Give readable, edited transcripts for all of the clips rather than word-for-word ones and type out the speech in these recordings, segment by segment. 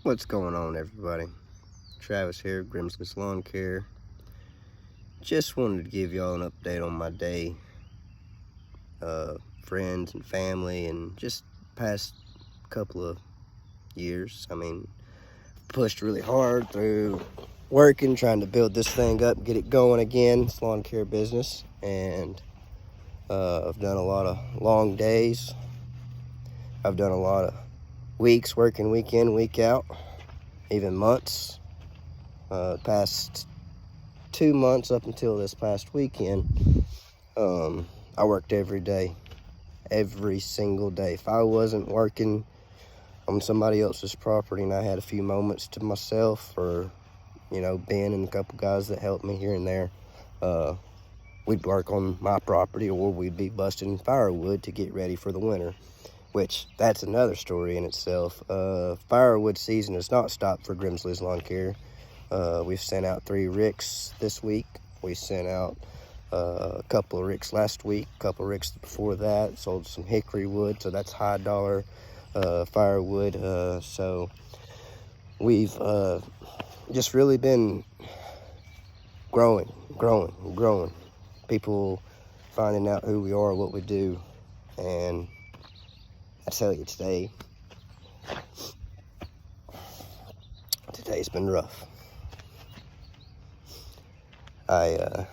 What's going on, everybody? Travis here, Grimsley's Lawn Care. Just wanted to give y'all an update on my day. Friends and family, and just past couple of years. I mean, pushed really hard through working, trying to build this thing up, get it going again. It's lawn care business, and I've done a lot of long days. I've done a lot of weeks working week in, week out, even months. Past 2 months up until this past weekend, I worked every day, every single day. If I wasn't working on somebody else's property and I had a few moments to myself, or Ben and a couple guys that helped me here and there, we'd work on my property, or we'd be busting firewood to get ready for the winter, which that's another story in itself. Firewood season has not stopped for Grimsley's Lawn Care. We've sent out 3 ricks this week. We sent out a couple of ricks last week, a couple of ricks before that. Sold some hickory wood, so that's high dollar firewood. So we've just really been growing. People finding out who we are, what we do, and I tell you, today's been rough. I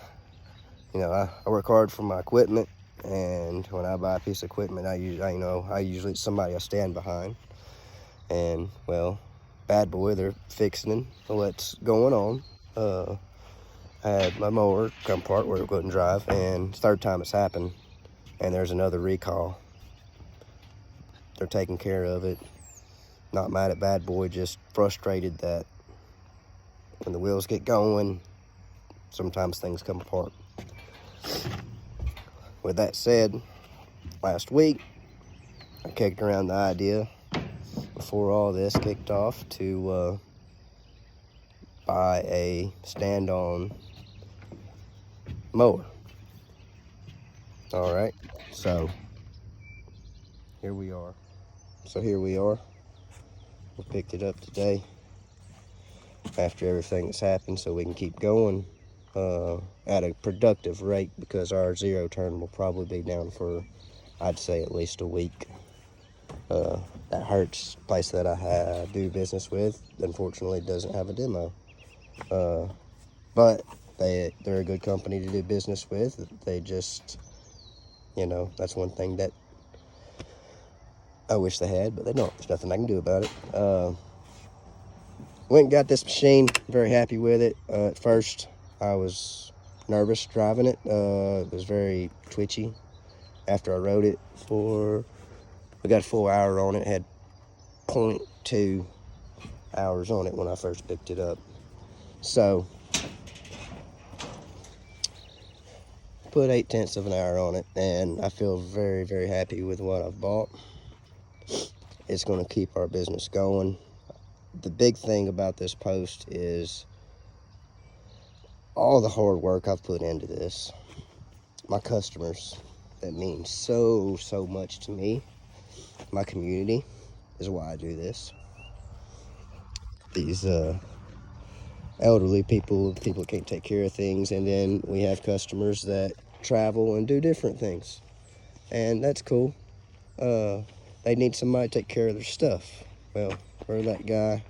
work hard for my equipment, and when I buy a piece of equipment, I usually it's somebody I stand behind. And well, bad boy, they're fixing what's going on. I had my mower come apart where it wouldn't drive, and it's the 3rd time it's happened, and there's another recall. They're taking care of it. Not mad at bad boy, just frustrated that when the wheels get going, sometimes things come apart. With that said, last week I kicked around the idea, before all this kicked off, to buy a stand-on mower. All right, so here we are. We picked it up today after everything that's happened, so we can keep going at a productive rate, because our zero turn will probably be down for, I'd say, at least a week. That Hertz place that I do business with, unfortunately, doesn't have a demo. But they're a good company to do business with. They just, that's one thing that I wish they had, but they don't. There's nothing I can do about it. Went and got this machine. Very happy with it. At first, I was nervous driving it. It was very twitchy. After I rode it we got a full hour on it. It had 0.2 hours on it when I first picked it up. So, put 0.8 of an hour on it, and I feel very, very happy with what I've bought. It's going to keep our business going. The big thing about this post is all the hard work I've put into this. My customers, that means so much to me. My community is why I do this. These elderly people that can't take care of things, and then we have customers that travel and do different things, and that's cool. They need somebody to take care of their stuff. Well, we're that guy.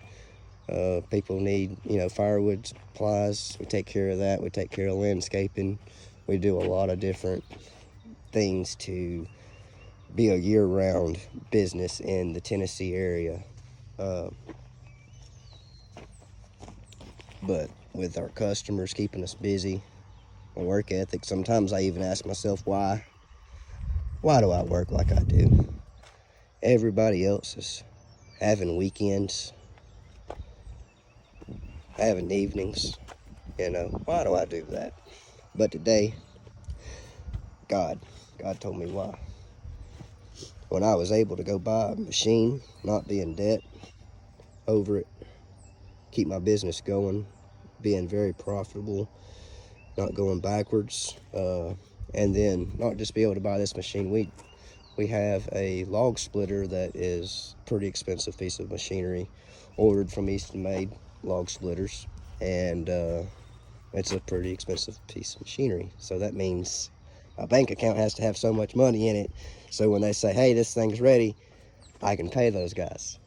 People need, firewood supplies. We take care of that. We take care of landscaping. We do a lot of different things to be a year-round business in the Tennessee area. But with our customers keeping us busy, my work ethic, sometimes I even ask myself, why do I work like I do? Everybody else is having weekends, having evenings, why do I do that? But today, God told me why. When I was able to go buy a machine, not be in debt over it, keep my business going, being very profitable, not going backwards, and then not just be able to buy this machine. we have a log splitter that is a pretty expensive piece of machinery, ordered from Easton Made Log Splitters, and it's a pretty expensive piece of machinery. So that means a bank account has to have so much money in it, so when they say, hey, this thing's ready, I can pay those guys.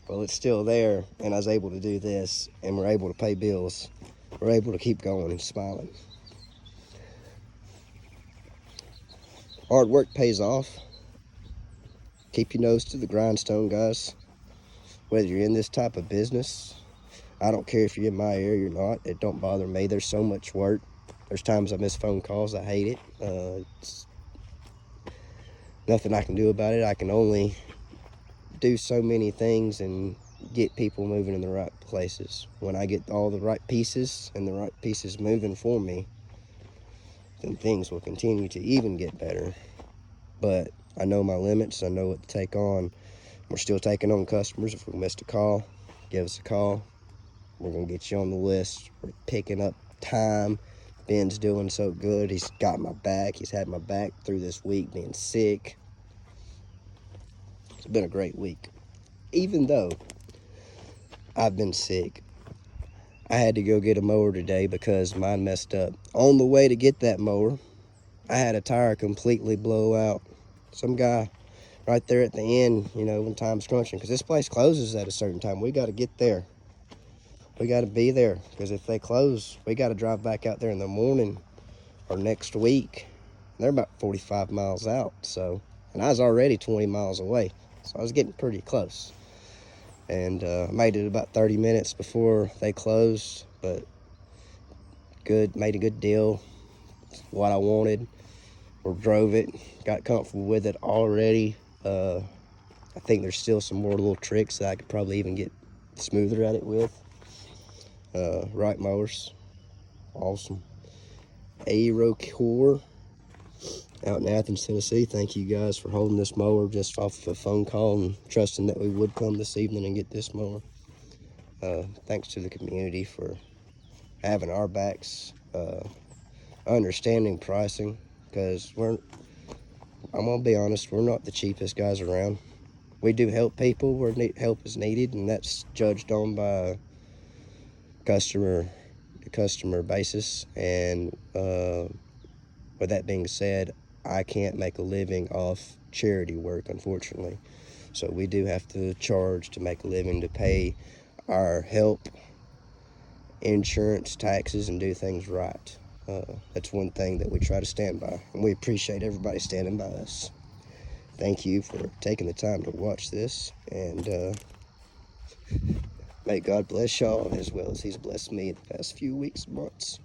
Well, it's still there, and I was able to do this, and we're able to pay bills. We're able to keep going and smiling. Hard work pays off. Keep your nose to the grindstone, guys. Whether you're in this type of business, I don't care if you're in my area or not, it don't bother me. There's so much work. There's times I miss phone calls, I hate it. It's nothing I can do about it. I can only do so many things and get people moving in the right places. When I get all the right pieces and the right pieces moving for me, then things will continue to even get better. But I know my limits, I know what to take on. We're still taking on customers. If we missed a call, give us a call. We're gonna get you on the list. We're picking up time. Ben's doing so good. He's got my back. He's had my back through this week being sick. It's been a great week. Even though I've been sick, I had to go get a mower today because mine messed up. On the way to get that mower, I had a tire completely blow out. Some guy right there at the end, you know, when time's crunching, because this place closes at a certain time. We got to get there. We got to be there, because if they close, we got to drive back out there in the morning or next week. They're about 45 miles out, so, and I was already 20 miles away, so I was getting pretty close. And made it about 30 minutes before they closed, but good, made a good deal. What I wanted, or drove it, got comfortable with it already. I think there's still some more little tricks that I could probably even get smoother at it with. Right mowers, awesome. AeroCore out in Athens, Tennessee. Thank you guys for holding this mower just off of a phone call and trusting that we would come this evening and get this mower. Thanks to the community for having our backs, understanding pricing, because I'm gonna be honest, we're not the cheapest guys around. We do help people where help is needed, and that's judged on by customer basis. And with that being said, I can't make a living off charity work, unfortunately. So we do have to charge to make a living, to pay our help, insurance, taxes, and do things right. That's one thing that we try to stand by, and we appreciate everybody standing by us. Thank you for taking the time to watch this, and may God bless y'all as well as he's blessed me the past few weeks and months.